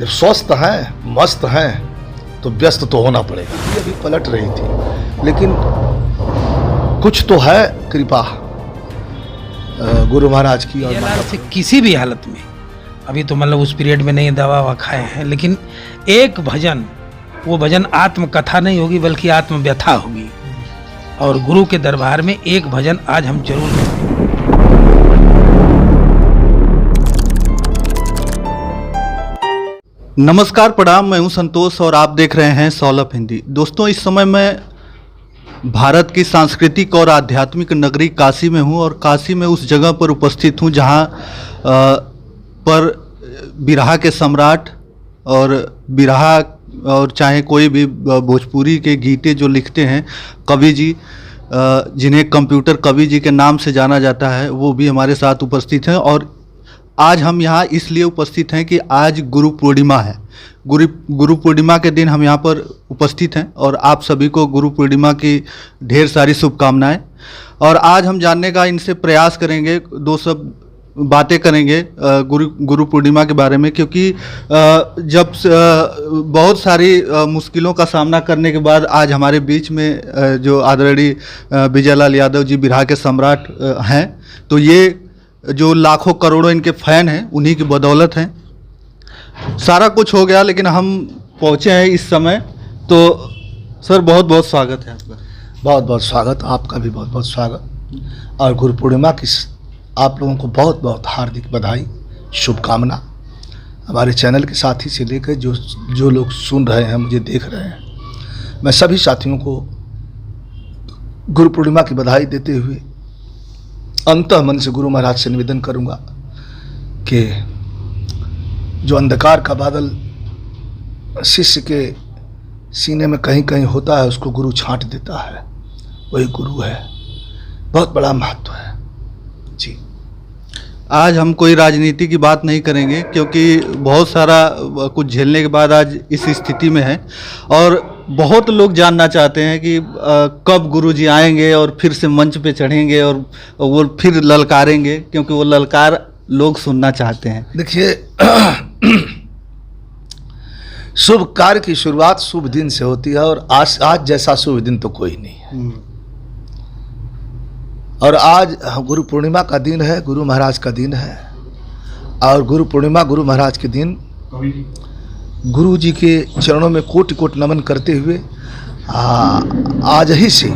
जब स्वस्थ हैं, मस्त हैं, तो व्यस्त तो होना पड़ेगा। ये अभी पलट रही थी, लेकिन कुछ तो है कृपा गुरु महाराज की। और से किसी भी हालत में, अभी तो मतलब उस पीरियड में नहीं दवा वा खाए हैं, लेकिन एक भजन, वो भजन आत्मकथा नहीं होगी बल्कि आत्मव्यथा होगी। और गुरु के दरबार में एक भजन आज हम जरूर गाएंगे। नमस्कार, प्रणाम। मैं हूं संतोष और आप देख रहे हैं सौलभ हिंदी। दोस्तों, इस समय मैं भारत की सांस्कृतिक और आध्यात्मिक नगरी काशी में हूं और काशी में उस जगह पर उपस्थित हूं जहां पर बिरहा के सम्राट और बिरहा और चाहे कोई भी भोजपुरी के गीते जो लिखते हैं, कवि जी, जिन्हें कंप्यूटर कवि जी के नाम से जाना जाता है, वो भी हमारे साथ उपस्थित हैं। और आज हम यहाँ इसलिए उपस्थित हैं कि आज गुरु पूर्णिमा है। गुरु पूर्णिमा के दिन हम यहाँ पर उपस्थित हैं और आप सभी को गुरु पूर्णिमा की ढेर सारी शुभकामनाएं। और आज हम जानने का इनसे प्रयास करेंगे, दो सब बातें करेंगे गुरु पूर्णिमा के बारे में, क्योंकि जब बहुत सारी मुश्किलों का सामना करने के बाद आज हमारे बीच में जो आदरणीय विजयलाल यादव जी बिरहा के सम्राट हैं, तो ये जो लाखों करोड़ों इनके फैन हैं, उन्हीं की बदौलत हैं। सारा कुछ हो गया, लेकिन हम पहुँचे हैं इस समय। तो सर, बहुत बहुत स्वागत है आपका। बहुत बहुत स्वागत, आपका भी बहुत बहुत स्वागत। और गुरु पूर्णिमा की आप लोगों को बहुत बहुत हार्दिक बधाई, शुभकामना। हमारे चैनल के साथी से लेकर जो लोग सुन रहे हैं, मुझे देख रहे हैं, मैं सभी साथियों को गुरु पूर्णिमा की बधाई देते हुए अंतः मन से गुरु महाराज से निवेदन करूंगा कि जो अंधकार का बादल शिष्य के सीने में कहीं कहीं होता है, उसको गुरु छांट देता है, वही गुरु है। बहुत बड़ा महत्व है जी। आज हम कोई राजनीति की बात नहीं करेंगे, क्योंकि बहुत सारा कुछ झेलने के बाद आज इस स्थिति में है। और बहुत लोग जानना चाहते हैं कि कब गुरुजी आएंगे और फिर से मंच पे चढ़ेंगे और वो फिर ललकारेंगे, क्योंकि वो ललकार लोग सुनना चाहते हैं। देखिए, शुभ कार्य की शुरुआत शुभ दिन से होती है, और आज जैसा शुभ दिन तो कोई नहीं है। और आज गुरु पूर्णिमा का दिन है, गुरु महाराज का दिन है। और गुरु पूर्णिमा, गुरु महाराज के दिन गुरु जी के चरणों में कोटि कोटि नमन करते हुए आज ही से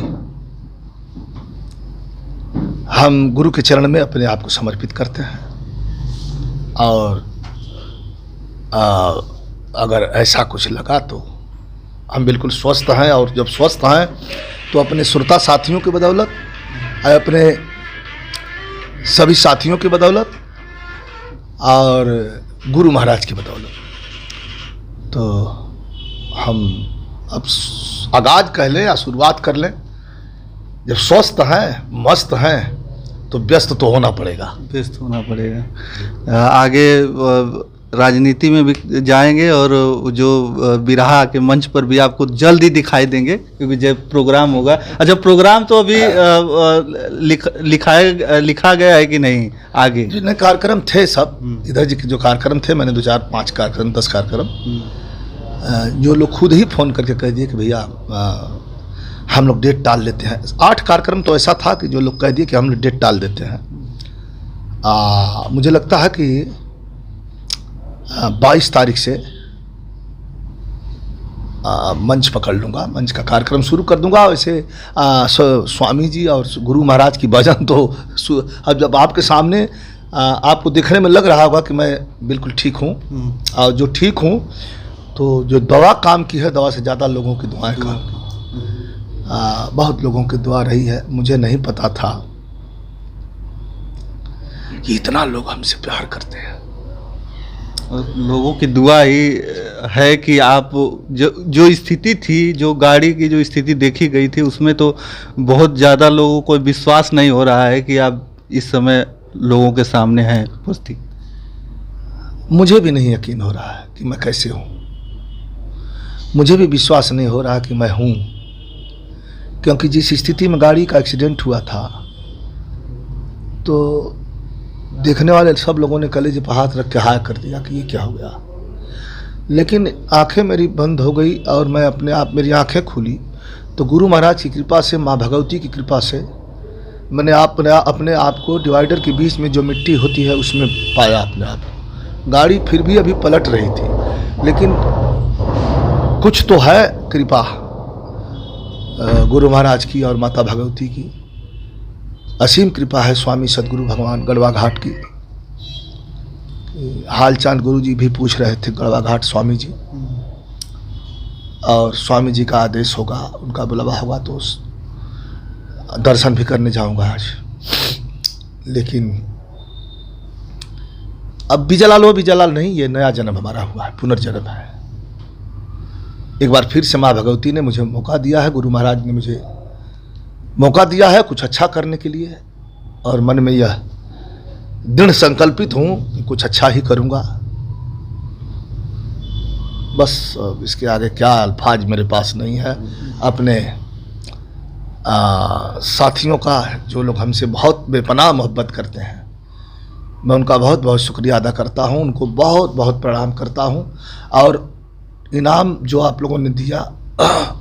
हम गुरु के चरण में अपने आप को समर्पित करते हैं। और अगर ऐसा कुछ लगा तो हम बिल्कुल स्वस्थ हैं, और जब स्वस्थ हैं तो अपने श्रोता साथियों की बदौलत, अपने सभी साथियों की बदौलत और गुरु महाराज की बदौलत। तो हम अब आगाज कह लें या शुरुआत कर लें। जब स्वस्थ हैं, मस्त हैं, तो व्यस्त तो होना पड़ेगा। व्यस्त होना पड़ेगा। आगे राजनीति में भी जाएंगे और जो बिरहा के मंच पर भी आपको जल्द ही दिखाई देंगे, क्योंकि जब प्रोग्राम होगा। अच्छा, प्रोग्राम तो अभी लिखा गया है कि नहीं? आगे जितने कार्यक्रम थे सब इधर जी के जो कार्यक्रम थे, मैंने 2 4 5 कार्यक्रम 10 कार्यक्रम, जो लोग खुद ही फोन करके कह दिए कि भैया हम लोग डेट टाल लेते हैं। 8 कार्यक्रम तो ऐसा था कि जो लोग कह दिए कि हम लोग डेट टाल देते हैं। मुझे लगता है कि 22 तारीख से मंच पकड़ लूँगा, मंच का कार्यक्रम शुरू कर दूंगा। वैसे स्वामी जी और गुरु महाराज की भजन तो अब जब आपके सामने आपको देखने में लग रहा होगा कि मैं बिल्कुल ठीक हूँ। और जो ठीक हूँ, तो जो दवा काम की है, दवा से ज़्यादा लोगों की दुआएं काम की। बहुत लोगों की दुआ रही है। मुझे नहीं पता था कि इतना लोग हमसे प्यार करते हैं। लोगों की दुआ ही है कि आप जो स्थिति थी, जो गाड़ी की जो स्थिति देखी गई थी, उसमें तो बहुत ज़्यादा लोगों को विश्वास नहीं हो रहा है कि आप इस समय लोगों के सामने हैं उपस्थित। मुझे भी नहीं यकीन हो रहा है कि मैं कैसे हूँ। मुझे भी विश्वास नहीं हो रहा कि मैं हूँ, क्योंकि जिस स्थिति में गाड़ी का एक्सीडेंट हुआ था, तो देखने वाले सब लोगों ने कलेजे पर हाथ रख के हाय कर दिया कि ये क्या हो गया। लेकिन आंखें मेरी बंद हो गई और मैं अपने आप, मेरी आंखें खुली तो गुरु महाराज की कृपा से, माँ भगवती की कृपा से मैंने अपने आप को डिवाइडर के बीच में जो मिट्टी होती है उसमें पाया अपने आप को। गाड़ी फिर भी अभी पलट रही थी, लेकिन कुछ तो है कृपा गुरु महाराज की और माता भगवती की, असीम कृपा है स्वामी सदगुरु भगवान गढ़वा घाट की। हालचाल गुरु जी भी पूछ रहे थे गढ़वा घाट स्वामी जी, और स्वामी जी का आदेश होगा, उनका बुलावा होगा तो उस दर्शन भी करने जाऊंगा आज। लेकिन अब बीजालाल वो बीजालाल नहीं, ये नया जन्म हमारा हुआ है, पुनर्जन्म है। एक बार फिर से माँ भगवती ने मुझे मौका दिया है, गुरु महाराज ने मुझे मौका दिया है कुछ अच्छा करने के लिए, और मन में यह दृढ़ संकल्पित हूँ कि कुछ अच्छा ही करूँगा। बस इसके आगे क्या अल्फाज मेरे पास नहीं है। अपने साथियों का, जो लोग हमसे बहुत बेपनाह मोहब्बत करते हैं, मैं उनका बहुत बहुत शुक्रिया अदा करता हूँ, उनको बहुत बहुत प्रणाम करता हूँ। और इनाम जो आप लोगों ने दिया,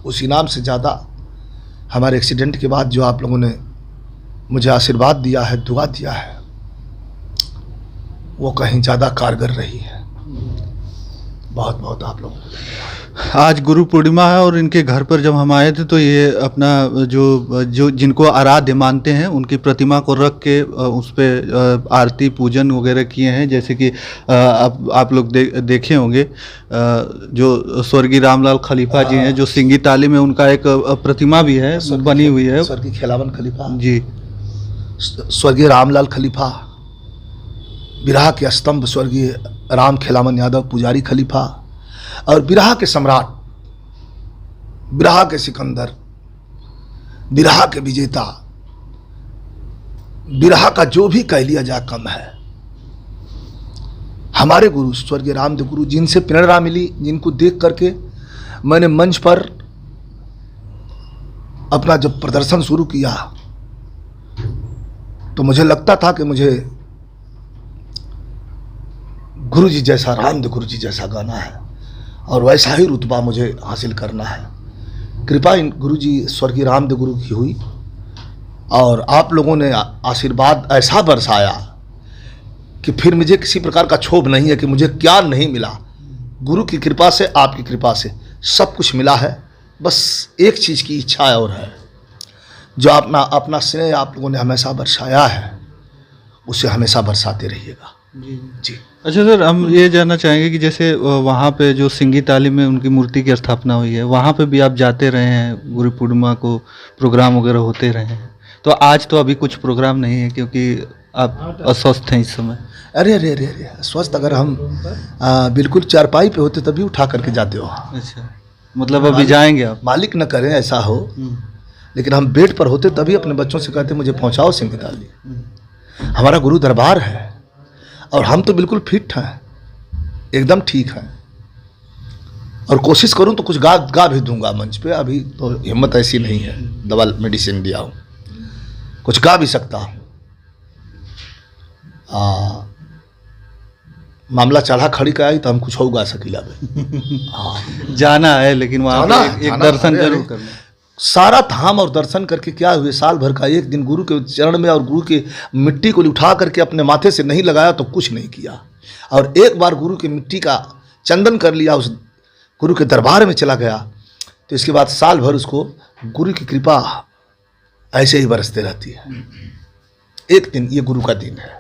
उस इनाम से ज़्यादा हमारे एक्सीडेंट के बाद जो आप लोगों ने मुझे आशीर्वाद दिया है, दुआ दिया है, वो कहीं ज़्यादा कारगर रही है। बहुत बहुत आप लोगों को। आज गुरु पूर्णिमा है और इनके घर पर जब हम आए थे तो ये अपना जो जिनको आराध्य मानते हैं उनकी प्रतिमा को रख के उस पर आरती पूजन वगैरह किए हैं। जैसे कि आप लोग देखे होंगे, जो स्वर्गीय रामलाल खलीफा जी हैं, जो सिंगी ताली में उनका एक प्रतिमा भी है बनी हुई है, स्वर्गीय खिलावन खलीफा जी, स्वर्गीय रामलाल खलीफा, बिरहा के स्तंभ स्वर्गीय राम खिलावन यादव पुजारी खलीफा, और बिरहा के सम्राट, बिरहा के सिकंदर, बिरहा के विजेता, बिरहा का जो भी कह लिया जाए कम है, हमारे गुरु स्वर्गीय रामदेव गुरु, जिनसे प्रेरणा मिली, जिनको देख करके मैंने मंच पर अपना जब प्रदर्शन शुरू किया तो मुझे लगता था कि मुझे गुरु जी जैसा, रामदेव गुरु जी जैसा गाना है और वैसा ही रुतबा मुझे हासिल करना है। कृपा इन गुरु जी स्वर्गीय रामदेव गुरु की हुई और आप लोगों ने आशीर्वाद ऐसा बरसाया कि फिर मुझे किसी प्रकार का क्षोभ नहीं है कि मुझे क्या नहीं मिला। गुरु की कृपा से, आपकी कृपा से सब कुछ मिला है। बस एक चीज़ की इच्छा और है, जो अपना स्नेह आप लोगों ने हमेशा बरसाया है, उसे हमेशा बरसाते रहिएगा। जी। अच्छा सर, हम ये जानना चाहेंगे कि जैसे वहाँ पे जो सिंगी ताली में उनकी मूर्ति की स्थापना हुई है, वहाँ पे भी आप जाते रहे हैं, गुरु पूर्णिमा को प्रोग्राम वगैरह होते रहे हैं, तो आज तो अभी कुछ प्रोग्राम नहीं है क्योंकि आप अस्वस्थ हैं इस समय। अरे अरे अरे अरे, स्वस्थ अगर हम बिल्कुल चारपाई पे होते तभी उठा करके जाते हो। अच्छा, मतलब अभी जाएंगे आप? मालिक न करें ऐसा हो, लेकिन हम बेड पर होते तभी अपने बच्चों से कहते मुझे पहुँचाओ सिंगी ताली। हमारा गुरु दरबार है और हम तो बिल्कुल फिट हैं, एकदम ठीक हैं, और कोशिश करूं तो कुछ गा भी दूंगा मंच पे। अभी तो हिम्मत ऐसी नहीं है, दवा मेडिसिन लिया हूँ, कुछ गा भी सकता हूँ। मामला चढ़ा खड़ी का आई तो हम कुछ हो गा सकीला में। जाना है, लेकिन वहाँ एक दर्शन जरूर करना। सारा धाम और दर्शन करके क्या हुए, साल भर का एक दिन गुरु के चरण में और गुरु की मिट्टी को उठा करके अपने माथे से नहीं लगाया तो कुछ नहीं किया। और एक बार गुरु की मिट्टी का चंदन कर लिया, उस गुरु के दरबार में चला गया, तो इसके बाद साल भर उसको गुरु की कृपा ऐसे ही बरसते रहती है। एक दिन ये गुरु का दिन है,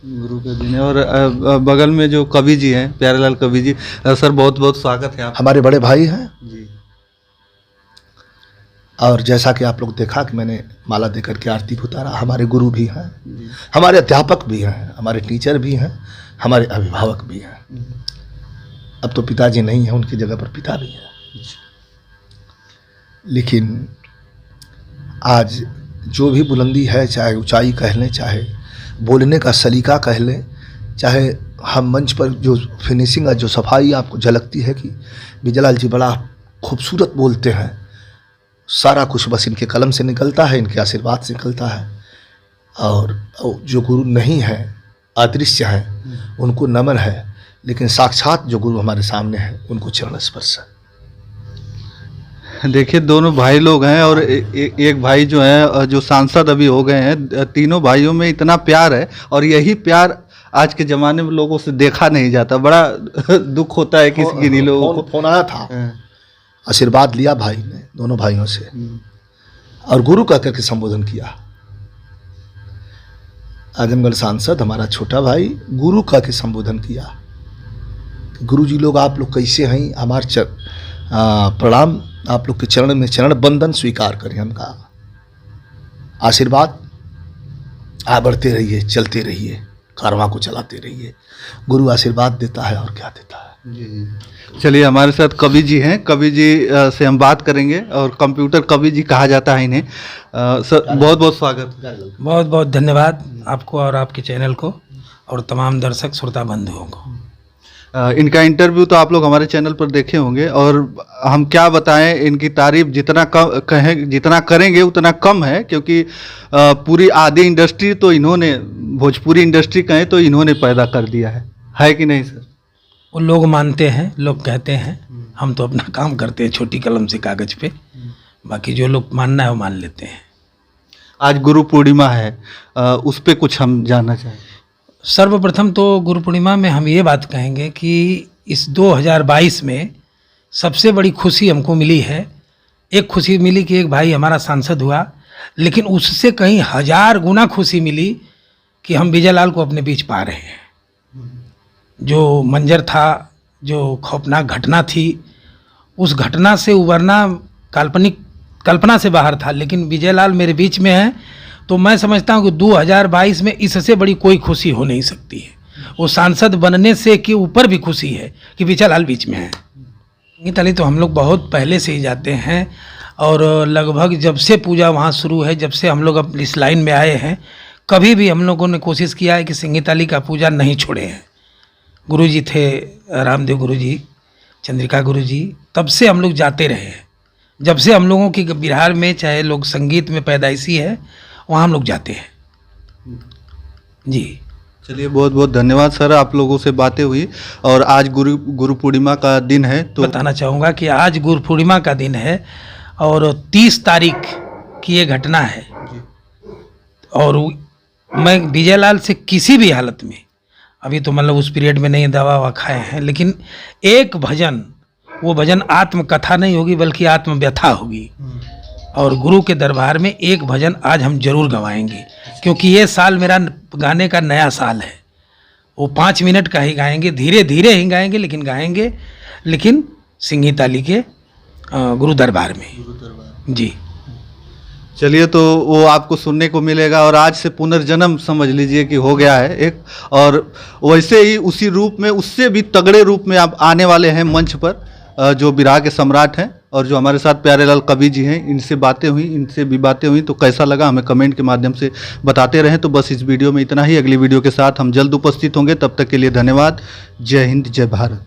गुरु का दिन है। और बगल में जो कवि जी हैं, प्यारेलाल कवि जी, सर बहुत बहुत स्वागत है आप। हमारे बड़े भाई हैं जी। और जैसा कि आप लोग देखा कि मैंने माला देकर के आरती उतारा, हमारे गुरु भी हैं, हमारे अध्यापक भी हैं, हमारे टीचर भी हैं, हमारे अभिभावक भी हैं। अब तो पिताजी नहीं हैं, उनकी जगह पर पिता भी हैं। लेकिन आज जो भी बुलंदी है, चाहे ऊंचाई कह लें, चाहे बोलने का सलीका कह लें, चाहे हम मंच पर जो फिनिशिंग है, जो सफाई आपको झलकती है कि बीजालाल जी बड़ा खूबसूरत बोलते हैं, सारा कुछ बस इनके कलम से निकलता है, इनके आशीर्वाद से निकलता है। और जो गुरु नहीं हैं, अदृश्य हैं, उनको नमन है लेकिन साक्षात जो गुरु हमारे सामने है उनको चरण स्पर्श है। देखिए दोनों भाई लोग हैं और एक भाई जो है जो सांसद अभी हो गए हैं। तीनों भाइयों में इतना प्यार है और यही प्यार आज के ज़माने में लोगों से देखा नहीं जाता। बड़ा दुख होता है किसी किन्हीं लोगों को। फोन आया था, आशीर्वाद लिया भाई ने दोनों भाइयों से और गुरु कह करके संबोधन किया। आजमगढ़ सांसद हमारा छोटा भाई गुरु कह के संबोधन किया। गुरु जी लोग आप लोग कैसे हैं, हमारे प्रणाम आप लोग के चरण में चरण बंदन स्वीकार करें। हम कहा आशीर्वाद आप बढ़ते रहिए, चलते रहिए, कारवां को चलाते रहिए। गुरु आशीर्वाद देता है और क्या देता है। जी चलिए हमारे साथ कवि जी हैं। कवि जी से हम बात करेंगे और कंप्यूटर कवि जी कहा जाता है इन्हें। सर बहुत बहुत स्वागत। बहुत बहुत धन्यवाद आपको और आपके चैनल को और तमाम दर्शक श्रोता बंधुओं को। इनका इंटरव्यू तो आप लोग हमारे चैनल पर देखे होंगे और हम क्या बताएं, इनकी तारीफ जितना जितना करेंगे उतना कम है, क्योंकि पूरी आदि इंडस्ट्री तो इन्होंने, भोजपुरी इंडस्ट्री कहें तो इन्होंने पैदा कर दिया है कि नहीं सर? वो लोग मानते हैं, लोग कहते हैं, हम तो अपना काम करते हैं छोटी कलम से कागज पे, बाकी जो लोग मानना है वो मान लेते हैं। आज गुरु पूर्णिमा है, उस पर कुछ हम जानना चाहें। सर्वप्रथम तो गुरु पूर्णिमा में हम ये बात कहेंगे कि इस 2022 में सबसे बड़ी खुशी हमको मिली है। एक खुशी मिली कि एक भाई हमारा सांसद हुआ, लेकिन उससे कहीं 1000 गुना खुशी मिली कि हम विजय लाल को अपने बीच पा रहे हैं। जो मंजर था, जो खौफनाक घटना थी, उस घटना से उबरना कल्पना से बाहर था, लेकिन विजय लाल मेरे बीच में है तो मैं समझता हूँ कि 2022 में इससे बड़ी कोई खुशी हो नहीं सकती है। वो सांसद बनने से के ऊपर भी खुशी है कि विजय लाल बीच में है। सिंगीताली तो हम लोग बहुत पहले से ही जाते हैं और लगभग जब से पूजा वहाँ शुरू है, जब से हम लोग अब इस लाइन में आए हैं, कभी भी हम लोगों ने कोशिश किया है कि सिंगीताली का पूजा नहीं छोड़े हैं। गुरु जी थे रामदेव गुरु जी, चंद्रिका गुरु जी, तब से हम लोग जाते रहे हैं। जब से हम लोगों की बिहार में चाहे लोग संगीत में पैदाइशी है, वहाँ हम लोग जाते हैं जी। चलिए बहुत बहुत धन्यवाद सर, आप लोगों से बातें हुई। और आज गुरु पूर्णिमा का दिन है तो बताना चाहूँगा कि आज गुरु पूर्णिमा का दिन है और 30 तारीख की ये घटना है। और मैं विजय लाल से किसी भी हालत में, अभी तो मतलब उस पीरियड में नहीं दवा ववा खाए हैं, लेकिन एक भजन, वो भजन आत्मकथा नहीं होगी बल्कि आत्मव्यथा होगी। और गुरु के दरबार में एक भजन आज हम जरूर गवाएंगे, क्योंकि ये साल मेरा गाने का नया साल है। वो 5 मिनट का ही गाएंगे, धीरे धीरे ही गाएंगे, लेकिन गाएंगे, लेकिन सिंगीताली के गुरु दरबार में जी। चलिए तो वो आपको सुनने को मिलेगा और आज से पुनर्जन्म समझ लीजिए कि हो गया है एक। और वैसे ही उसी रूप में, उससे भी तगड़े रूप में आप आने वाले हैं मंच पर, जो बिरहा के सम्राट हैं और जो हमारे साथ प्यारेलाल कवि जी हैं। इनसे भी बातें हुई तो कैसा लगा हमें कमेंट के माध्यम से बताते रहें। तो बस इस वीडियो में इतना ही, अगली वीडियो के साथ हम जल्द उपस्थित होंगे। तब तक के लिए धन्यवाद। जय हिंद, जय भारत।